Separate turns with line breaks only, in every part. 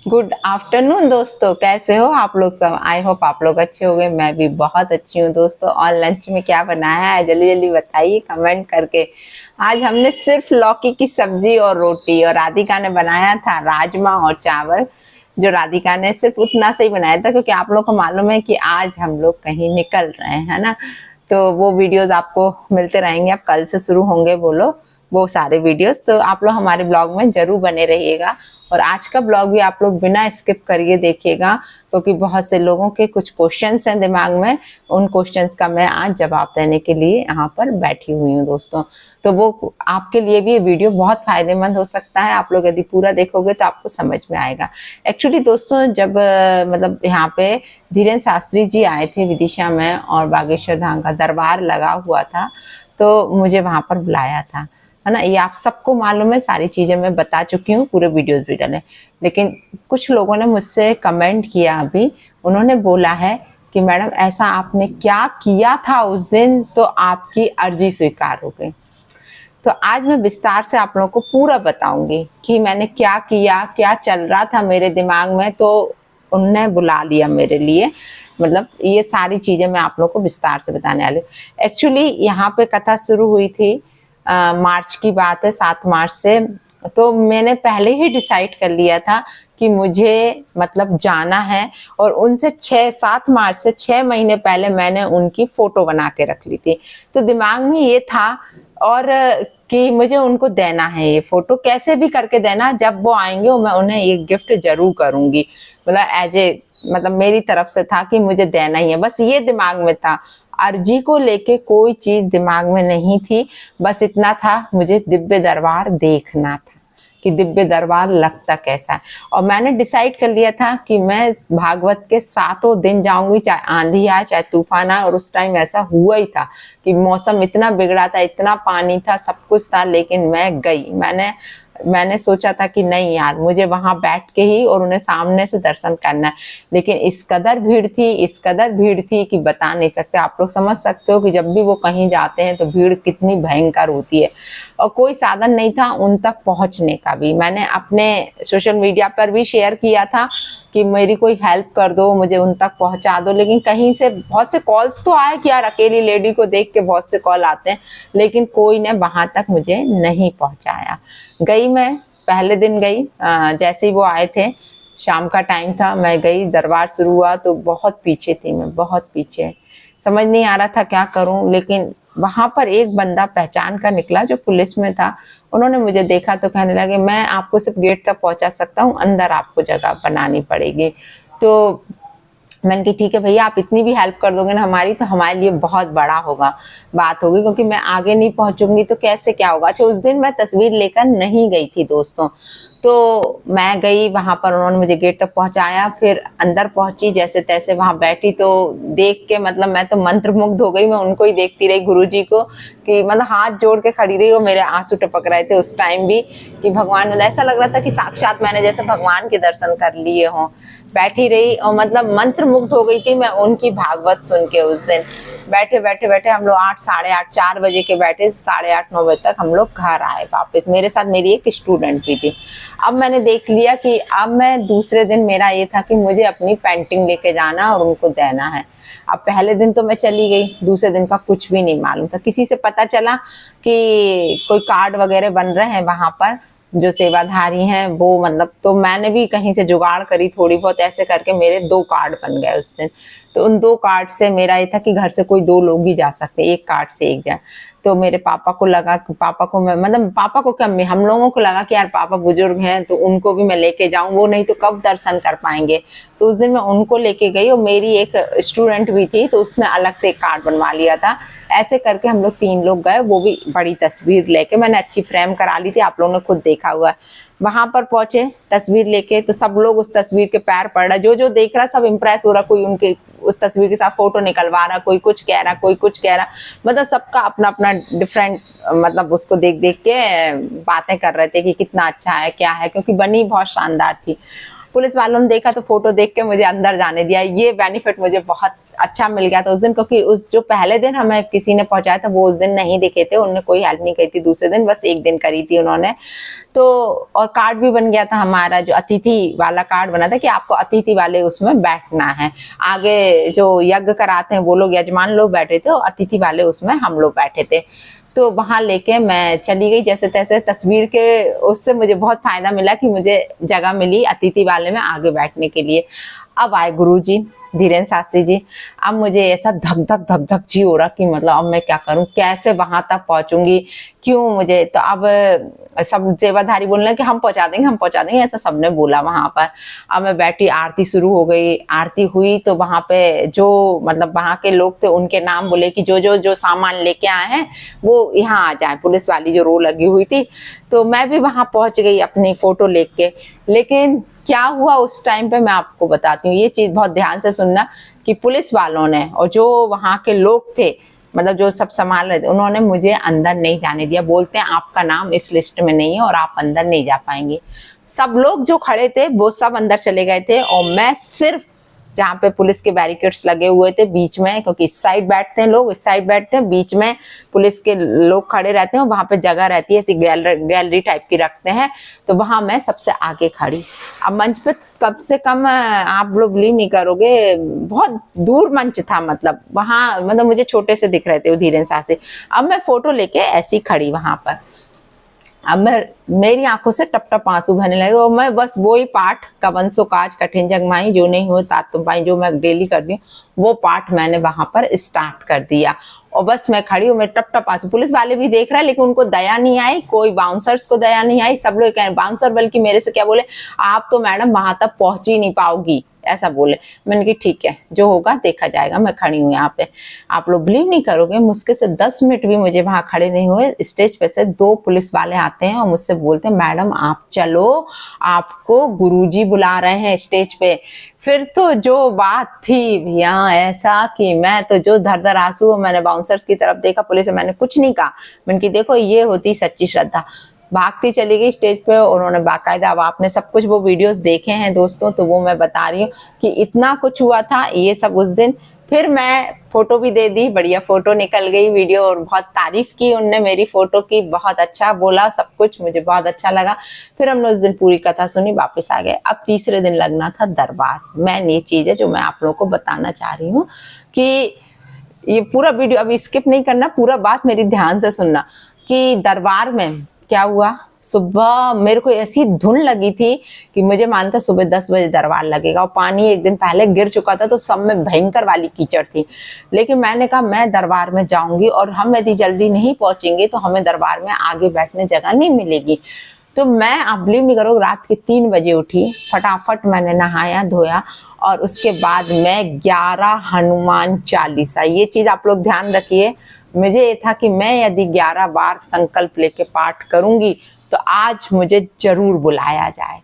Good afternoon दोस्तों, कैसे हो आप लोग सब। आई होप आप लोग अच्छे होंगे। मैं भी बहुत अच्छी हूँ दोस्तों। और लंच में क्या बनाया है जल्दी जल्दी बताइए कमेंट करके। आज हमने सिर्फ लौकी की सब्जी और रोटी, और राधिका ने बनाया था राजमा और चावल। जो राधिका ने सिर्फ उतना से ही बनाया था क्योंकि आप लोग को मालूम है कि आज हम लोग कहीं निकल रहे हैं, है ना। तो वो वीडियोस आपको मिलते रहेंगे, अब कल से शुरू होंगे बोलो वो सारे वीडियोस। तो आप लोग हमारे ब्लॉग में जरूर बने रहिएगा। और आज का ब्लॉग भी आप लोग बिना स्किप करिए देखिएगा, क्योंकि बहुत से लोगों के कुछ क्वेश्चंस हैं दिमाग में। उन क्वेश्चंस का मैं आज जवाब देने के लिए यहाँ पर बैठी हुई हूँ दोस्तों। तो वो आपके लिए भी ये वीडियो बहुत फायदेमंद हो सकता है। आप लोग यदि पूरा देखोगे तो आपको समझ में आएगा। एक्चुअली दोस्तों, जब मतलब यहाँ पे धीरेन्द्र शास्त्री जी आए थे विदिशा में, और बागेश्वर धाम का दरबार लगा हुआ था, तो मुझे वहां पर बुलाया था, है ना। ये आप सबको मालूम है, सारी चीजें मैं बता चुकी हूँ, पूरे वीडियोस भी डाले। लेकिन कुछ लोगों ने मुझसे कमेंट किया अभी, उन्होंने बोला है कि मैडम ऐसा आपने क्या किया था उस दिन तो आपकी अर्जी स्वीकार हो गई। तो आज मैं विस्तार से आप लोगों को पूरा बताऊंगी कि मैंने क्या किया, क्या चल रहा था मेरे दिमाग में, तो उनने बुला लिया मेरे लिए। मतलब ये सारी चीजें मैं आप लोगों को विस्तार से बताने वाली। एक्चुअली यहाँ पे कथा शुरू हुई थी मार्च की बात है, 7 मार्च से। तो मैंने पहले ही डिसाइड कर लिया था कि मुझे मतलब जाना है। और उनसे 6-7 मार्च से 6 महीने पहले मैंने उनकी फोटो बना के रख ली थी। तो दिमाग में ये था और कि मुझे उनको देना है, ये फोटो कैसे भी करके देना। जब वो आएंगे मैं उन्हें ये गिफ्ट जरूर करूंगी, मतलब एज ए मतलब मेरी तरफ से था कि मुझे देना ही है, बस ये दिमाग में था। अर्जी को लेके कोई चीज दिमाग में नहीं थी, बस इतना था मुझे दिव्य दरबार देखना था कि दिव्य दरबार लगता कैसा है। और मैंने डिसाइड कर लिया था कि मैं भागवत के 7 दिन जाऊंगी, चाहे आंधी आए चाहे तूफान आए। और उस टाइम ऐसा हुआ ही था कि मौसम इतना बिगड़ा था, इतना पानी था, सब कुछ था, लेकिन मैं गई। मैंने सोचा था कि नहीं यार, मुझे वहां बैठ के ही और उन्हें सामने से दर्शन करना है। लेकिन इस कदर भीड़ थी कि बता नहीं सकते। आप लोग समझ सकते हो कि जब भी वो कहीं जाते हैं तो भीड़ कितनी भयंकर होती है। और कोई साधन नहीं था उन तक पहुंचने का भी। मैंने अपने सोशल मीडिया पर भी शेयर किया था कि मेरी कोई हेल्प कर दो, मुझे उन तक पहुंचा दो। लेकिन कहीं से बहुत से कॉल्स तो आए कि यार अकेली लेडी को देख के बहुत से कॉल आते हैं, लेकिन कोई ने वहां तक मुझे नहीं पहुंचाया। गई मैं, पहले दिन गई, जैसे ही वो आए थे, शाम का टाइम था, मैं गई, दरबार शुरू हुआ तो बहुत पीछे थी मैं, बहुत पीछे। समझ नहीं आ रहा था क्या करूं। लेकिन वहां पर एक बंदा पहचान कर निकला जो पुलिस में था। उन्होंने मुझे देखा तो कहने लगे मैं आपको सिर्फ गेट तक पहुंचा सकता हूँ, अंदर आपको जगह बनानी पड़ेगी। तो मैंने कहा ठीक है भैया, आप इतनी भी हेल्प कर दोगे ना हमारी, तो हमारे लिए बहुत बड़ा होगा, बात होगी, क्योंकि मैं आगे नहीं पहुंचूंगी तो कैसे क्या होगा। अच्छा, उस दिन मैं तस्वीर लेकर नहीं गई थी दोस्तों। तो मैं गई वहां पर, उन्होंने मुझे गेट तक पहुंचाया, फिर अंदर पहुंची, जैसे तैसे वहां बैठी। तो देख के मतलब मैं तो मंत्रमुग्ध हो गई। मैं उनको ही देखती रही, गुरुजी को, कि मतलब हाथ जोड़ के खड़ी रही। और मेरे आंसू टपक रहे थे उस टाइम भी कि भगवान, मतलब ऐसा लग रहा था कि साक्षात मैंने जैसे भगवान के दर्शन कर लिए हों। बैठी रही और मतलब मंत्र मुग्ध हो गई थी मैं उनकी भागवत सुन के। उस दिन बैठे हम लोग 8, साढ़े 8, 4 बजे के बैठे, 8:30, 9 बजे तक हम लोग घर आए वापस। मेरे साथ मेरी एक स्टूडेंट भी थी। अब मैंने देख लिया कि अब मैं दूसरे दिन, मेरा ये था कि मुझे अपनी पेंटिंग लेके जाना और उनको देना है। अब पहले दिन तो मैं चली गई, दूसरे दिन का कुछ भी नहीं मालूम था। किसी से पता चला कि कोई कार्ड वगैरह बन रहे हैं वहां पर, जो सेवाधारी हैं वो, मतलब तो मैंने भी कहीं से जुगाड़ करी थोड़ी बहुत, ऐसे करके मेरे 2 कार्ड बन गए उस दिन। तो उन 2 कार्ड से मेरा ये था कि घर से कोई 2 लोग ही जा सकते, एक कार्ड से एक जाए। तो मेरे पापा को लगा कि पापा को मैं, मतलब पापा को क्या, हम लोगों को लगा कि यार पापा बुजुर्ग हैं तो उनको भी मैं लेके जाऊं, वो नहीं तो कब दर्शन कर पाएंगे। तो उस दिन मैं उनको लेके गई। और मेरी एक स्टूडेंट भी थी तो उसने अलग से एक कार्ड बनवा लिया था। ऐसे करके हम लोग 3 लोग गए, वो भी बड़ी तस्वीर लेके। मैंने अच्छी फ्रेम करा ली थी, आप लोगों ने खुद देखा हुआ है। वहां पर पहुंचे तस्वीर लेके, तो सब लोग उस तस्वीर के पैर पड़ रहा, जो देख रहा सब इम्प्रेस हो रहा। कोई उनके उस तस्वीर के साथ फोटो निकलवा रहा, कोई कुछ कह रहा, कोई कुछ कह रहा। मतलब सबका अपना अपना डिफरेंट, मतलब उसको देख देख के बातें कर रहे थे कि कितना अच्छा है, क्या है, क्योंकि बनी बहुत शानदार थी। पुलिस वालों ने देखा तो फोटो देख के मुझे अंदर जाने दिया। ये बेनिफिट मुझे बहुत अच्छा मिल गया था उस दिन, क्योंकि उस जो पहले दिन हमें किसी ने पहुंचाया था वो उस दिन नहीं दिखे थे, उन्होंने कोई हेल्प नहीं करी थी। दूसरे दिन बस एक दिन करी थी उन्होंने तो। और कार्ड भी बन गया था हमारा, जो अतिथि वाला कार्ड बना था कि आपको अतिथि वाले उसमें बैठना है। आगे जो यज्ञ कराते हैं वो लोग, यजमान लोग बैठे थे, और अतिथि वाले उसमें हम लोग बैठे थे। तो वहां लेके मैं चली गई जैसे तैसे तस्वीर के, उससे मुझे बहुत फायदा मिला कि मुझे जगह मिली अतिथि वाले में आगे बैठने के लिए। अब आए गुरुजी धीरेन्द्र शास्त्री जी। अब मुझे ऐसा धक धक धक धक जी हो रहा कि मतलब अब मैं क्या करूं, कैसे वहां तक पहुंचूंगी, क्यों मुझे। तो अब सब सेवाधारी बोलने कि हम पहुंचा देंगे, ऐसा सबने बोला वहां पर। अब मैं बैठी, आरती शुरू हो गई। आरती हुई तो वहां पे जो मतलब वहां के लोग थे उनके नाम बोले कि जो सामान लेके आए हैं वो यहाँ आ जाए, पुलिस वाली जो रो लगी हुई थी। तो मैं भी वहां पहुंच गई अपनी फोटो लेके। लेकिन क्या हुआ उस टाइम पे मैं आपको बताती हूँ, ये चीज बहुत ध्यान से सुनना कि पुलिस वालों ने और जो वहां के लोग थे, मतलब जो सब संभाल रहे थे, उन्होंने मुझे अंदर नहीं जाने दिया। बोलते हैं आपका नाम इस लिस्ट में नहीं है और आप अंदर नहीं जा पाएंगे। सब लोग जो खड़े थे वो सब अंदर चले गए थे, और मैं सिर्फ जहाँ पे पुलिस के बैरिकेड्स लगे हुए थे बीच में, क्योंकि इस साइड बैठते हैं लोग, इस साइड बैठते हैं, बीच में पुलिस के लोग खड़े रहते हैं, वहां पे जगह रहती है, ऐसी गैलरी टाइप की रखते हैं। तो वहां मैं सबसे आगे खड़ी। अब मंच पे कम से कम आप लोग बिलीव नहीं करोगे, बहुत दूर मंच था, मतलब वहां मतलब मुझे छोटे से दिख रहे थे वो धीरेन्द्र शास्त्री। अब मैं फोटो लेके ऐसी खड़ी वहां पर। अब मेरी आंखों से टप टप आंसू बहने लगे, और मैं बस वही पाठ कवंसो काज कठिन जग माई जो नहीं हो तात तुम पाई, जो मैं डेली करती हूँ वो पाठ मैंने वहां पर स्टार्ट कर दिया। और बस मैं खड़ी हूँ, मैं टप टप आंसू। पुलिस वाले भी देख रहे हैं लेकिन उनको दया नहीं आई, कोई बाउंसर्स को दया नहीं आई। सब लोग कह रहे, बाउंसर बल्कि मेरे से क्या बोले, आप तो मैडम वहां तक पहुंच ही नहीं पाओगी, ऐसा बोले। मैंने कहा ठीक है, जो होगा देखा जाएगा। मैं खड़ी हूँ यहाँ पे। आप लोग बिलीव नहीं करोगे, मुश्किल से 10 मिनट भी मुझे वहां खड़े नहीं हुए। स्टेज पे से 2 पुलिस वाले आते हैं और मुझसे बोलते हैं मैडम आप चलो, आपको गुरुजी बुला रहे हैं स्टेज पे। फिर तो जो बात थी भैया ऐसा कि मैं तो जो धर धर आंसू, मैंने बाउंसर्स की तरफ देखा, पुलिस से मैंने कुछ नहीं कहा। मैंने कि देखो ये होती सच्ची श्रद्धा। भागती चली गई स्टेज पे, और उन्होंने बाकायदा, अब आपने सब कुछ वो वीडियोस देखे हैं दोस्तों, तो वो मैं बता रही हूँ कि इतना कुछ हुआ था ये सब उस दिन। फिर मैं फोटो भी दे दी, बढ़िया फोटो निकल गई वीडियो, और बहुत तारीफ की उनने मेरी फोटो की, बहुत अच्छा बोला, सब कुछ मुझे बहुत अच्छा लगा। फिर हमने उस दिन पूरी कथा सुनी, वापस आ गए। अब तीसरे दिन लगना था दरबार। मैन ये चीज है जो मैं आप लोगों को बताना चाह रही हूँ कि ये पूरा वीडियो अभी स्किप नहीं करना, पूरा बात मेरी ध्यान से सुनना कि दरबार में क्या हुआ। सुबह मेरे को ऐसी धुन लगी थी कि मुझे मानता सुबह 10 बजे दरबार लगेगा, और पानी एक दिन पहले गिर चुका था तो सब में भयंकर वाली कीचड़ थी। लेकिन मैंने कहा मैं दरबार में जाऊंगी, और हम यदि जल्दी नहीं पहुंचेंगे तो हमें दरबार में आगे बैठने जगह नहीं मिलेगी। तो मैं, आप बिलीव नहीं करोगे, रात के 3 बजे उठी, फटाफट मैंने नहाया धोया, और उसके बाद मैं 11 हनुमान चालीसा, ये चीज आप लोग ध्यान रखिए, मुझे ये था कि मैं यदि 11 बार संकल्प लेके पाठ करूंगी तो आज मुझे जरूर बुलाया जाएगा।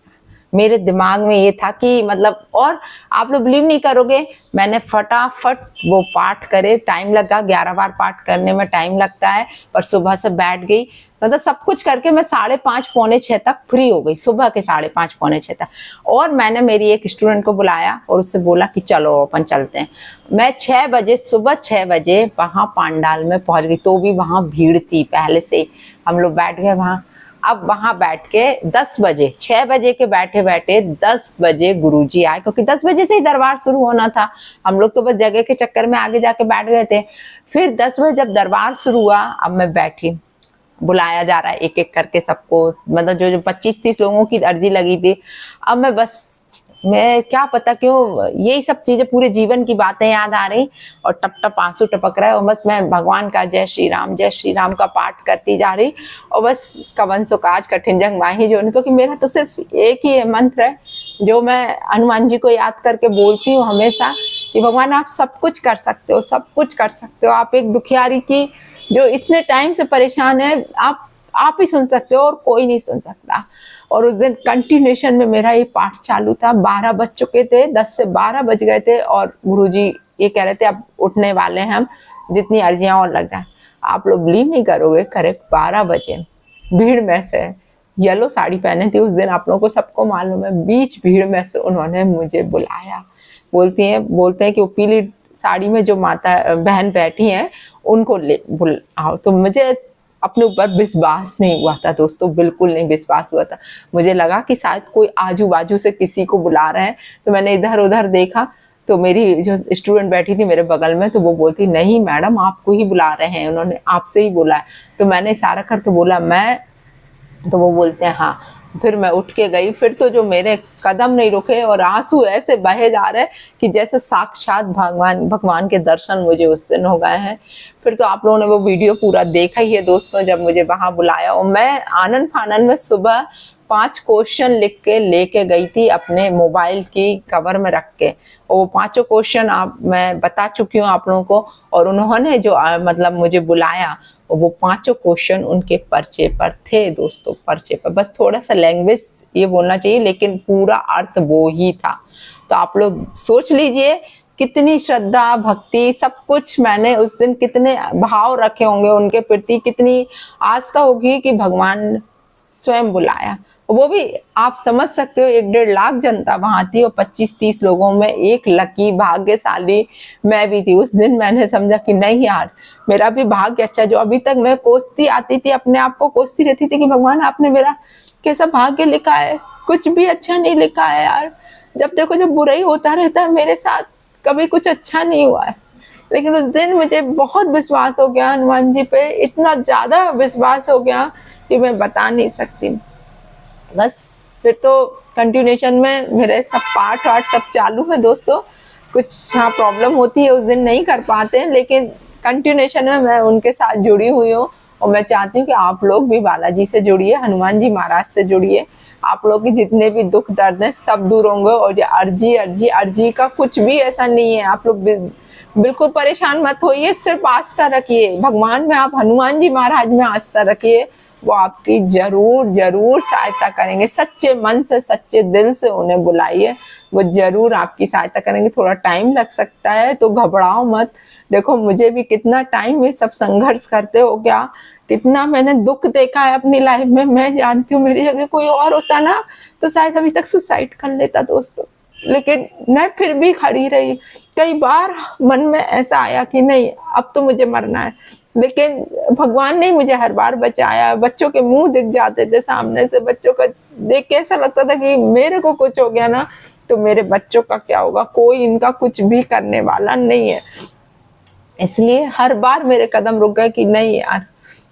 मेरे दिमाग में ये था कि मतलब, और आप लोग बिलीव नहीं करोगे, मैंने फटाफट वो पाठ करे। टाइम लगा, 11 बार पाठ करने में टाइम लगता है, पर सुबह से बैठ गई, मतलब सब कुछ करके मैं 5:30 पौने 6 तक फ्री हो गई, सुबह के 5:30 पौने 6 तक। और मैंने मेरी एक स्टूडेंट को बुलाया और उससे बोला कि चलो अपन चलते हैं। मैं 6 बजे, सुबह 6 बजे वहां पांडाल में पहुंच गई, तो भी वहां भीड़ थी पहले से। हम लोग बैठ गए वहां। अब वहां बैठ के 10 बजे, 6 बजे के बैठे बैठे 10 बजे गुरुजी आए, क्योंकि 10 बजे से ही दरबार शुरू होना था। हम लोग तो बस जगह के चक्कर में आगे जाके बैठ गए थे। फिर 10 बजे जब दरबार शुरू हुआ, अब मैं बैठी, बुलाया जा रहा है एक एक करके सबको, मतलब जो 25-30 लोगों की अर्जी लगी थी। अब मैं बस, मैं क्या पता क्यों यही सब चीजें, पूरे जीवन की बातें याद आ रही, और टप टप आंसू टपक रहा है, और बस मैं भगवान का जय श्री राम का पाठ करती जा रही, और बस कवंसो काज कठिन जग माही जो उनको, कि मेरा तो सिर्फ एक ही मंत्र है जो मैं हनुमान जी को याद करके बोलती हूँ हमेशा, कि भगवान आप सब कुछ कर सकते हो, सब कुछ कर सकते हो। आप एक दुखियारी की जो इतने टाइम से परेशान है, आप ही सुन सकते हो, और कोई नहीं सुन सकता। और उस दिन कंटिन्यूएशन में मेरा ये पाठ चालू था। 12 बज चुके थे, 10 से 12 बज गए थे, और गुरुजी ये कह रहे थे अब उठने वाले हैं हम, जितनी अर्जियां और लग जाए। आप लोग बिलीव नहीं करोगे, करेक्ट 12 बजे भीड़ में से येलो साड़ी पहने थी उस दिन, आप लोगों को सबको मालूम है। बीच भीड़ में से उन्होंने मुझे बुलाया, बोलते हैं कि वो पीली साड़ी में जो माता बहन बैठी हैं उनको ले बुलाओ। तो मुझे अपने ऊपर विश्वास नहीं हुआ था दोस्तों, बिल्कुल नहीं विश्वास हुआ था। मुझे लगा कि शायद कोई आजू बाजू से किसी को बुला रहे हैं। तो मैंने इधर उधर देखा, तो मेरी जो स्टूडेंट बैठी थी मेरे बगल में, तो वो बोलती नहीं मैडम आपको ही बुला रहे हैं, उन्होंने आपसे ही बोला है। तो मैंने इशारा करके बोला मैं, तो वो बोलते हैं हाँ। फिर मैं उठ के गई, फिर तो जो मेरे कदम नहीं रुके और आंसू ऐसे बहे जा रहे कि जैसे साक्षात भगवान के दर्शन मुझे उस दिन हो गए हैं। फिर तो आप लोगों ने वो वीडियो पूरा देखा ही है दोस्तों, जब मुझे वहां बुलाया और मैं आनन फानन में सुबह 5 क्वेश्चन लिख के लेके गई थी अपने मोबाइल की कवर में रख के, और वो 5 क्वेश्चन मैं बता चुकी हूँ आप लोगों को। और उन्होंने जो मतलब मुझे बुलाया, वो 5 क्वेश्चन उनके पर्चे पर थे दोस्तों, पर्चे पर। बस थोड़ा सा लैंग्वेज ये बोलना चाहिए, लेकिन पूरा अर्थ वो ही था। तो आप लोग सोच लीजिए कितनी श्रद्धा भक्ति सब कुछ मैंने उस दिन, कितने भाव रखे होंगे उनके प्रति, कितनी आस्था होगी कि भगवान स्वयं बुलाया। वो भी आप समझ सकते हो 1-1.5 लाख जनता वहां थी और 25-30 लोगों में एक लकी भाग्यशाली मैं भी थी। उस दिन मैंने समझा कि नहीं यार, मेरा भी भाग्य अच्छा। जो अभी तक मैं कोसती आती थी, अपने आप को कोसती रहती थी कि भगवान आपने मेरा कैसा भाग्य लिखा है, कुछ भी अच्छा नहीं लिखा है यार। जब देखो जब बुरा ही होता रहता है मेरे साथ, कभी कुछ अच्छा नहीं हुआ है। लेकिन उस दिन मुझे बहुत विश्वास हो गया हनुमान जी पे, इतना ज्यादा विश्वास हो गया कि मैं बता नहीं सकती। बस फिर तो कंटिन्यूएशन में मेरे सब पार्ट वार्ट सब चालू है दोस्तों। कुछ हाँ प्रॉब्लम होती है, उस दिन नहीं कर पाते हैं, लेकिन कंटिन्यूएशन में मैं उनके साथ जुड़ी हुई हूँ। और मैं चाहती हूँ कि आप लोग भी बालाजी से जुड़िए, हनुमान जी महाराज से जुड़िए। आप लोग के जितने भी दुख दर्द हैं सब दूर होंगे। और ये अर्जी का कुछ भी ऐसा नहीं है। आप लोग बिल्कुल परेशान मत होइए, सिर्फ आस्था रखिए भगवान में, आप हनुमान जी महाराज में आस्था रखिए, वो आपकी जरूर सहायता करेंगे। सच्चे मन से सच्चे दिल से उन्हें बुलाइए, वो जरूर आपकी सहायता करेंगे। थोड़ा टाइम लग सकता है तो घबराओ मत। देखो मुझे भी कितना टाइम ये सब संघर्ष करते हो क्या, कितना मैंने दुख देखा है अपनी लाइफ में। मैं जानती हूँ मेरी जगह कोई और होता ना तो शायद अभी तक सुसाइड कर लेता दोस्तों, लेकिन मैं फिर भी खड़ी रही। कई बार मन में ऐसा आया कि नहीं अब तो मुझे मरना है, लेकिन भगवान ने मुझे हर बार बचाया। बच्चों के मुंह दिख जाते थे सामने से, बच्चों का देख के ऐसा लगता था कि मेरे को कुछ हो गया ना तो मेरे बच्चों का क्या होगा, कोई इनका कुछ भी करने वाला नहीं है। इसलिए हर बार मेरे कदम रुक गए कि नहीं यार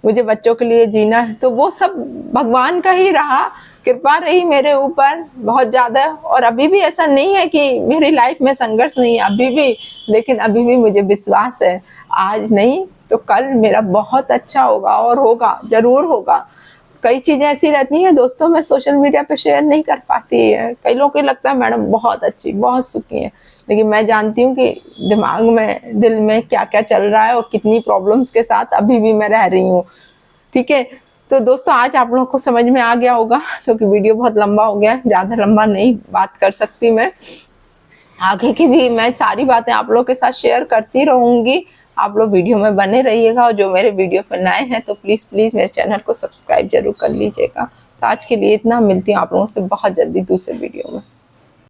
मुझे बच्चों के लिए जीना है। तो वो सब भगवान का ही रहा, कृपा रही मेरे ऊपर बहुत ज्यादा। और अभी भी ऐसा नहीं है कि मेरी लाइफ में संघर्ष नहीं है, अभी भी, लेकिन अभी भी मुझे विश्वास है आज नहीं तो कल मेरा बहुत अच्छा होगा, और होगा जरूर होगा। कई चीजें ऐसी रहती हैं दोस्तों मैं सोशल मीडिया पे शेयर नहीं कर पाती है। कई लोगों को लगता है मैडम बहुत अच्छी बहुत सुखी है, लेकिन मैं जानती हूँ कि दिमाग में दिल में क्या क्या चल रहा है और कितनी प्रॉब्लम्स के साथ अभी भी मैं रह रही हूँ। ठीक है, तो दोस्तों आज आप लोगों को समझ में आ गया होगा, क्योंकि वीडियो बहुत लंबा हो गया है, ज्यादा लंबा नहीं बात कर सकती मैं। आगे की भी मैं सारी बातें आप लोगों के साथ शेयर करती रहूंगी। आप लोग वीडियो में बने रहिएगा, और जो मेरे वीडियो पर नए हैं तो प्लीज मेरे चैनल को सब्सक्राइब जरूर कर लीजिएगा। तो आज के लिए इतना, मिलती हूँ आप लोगों से बहुत जल्दी दूसरे वीडियो में।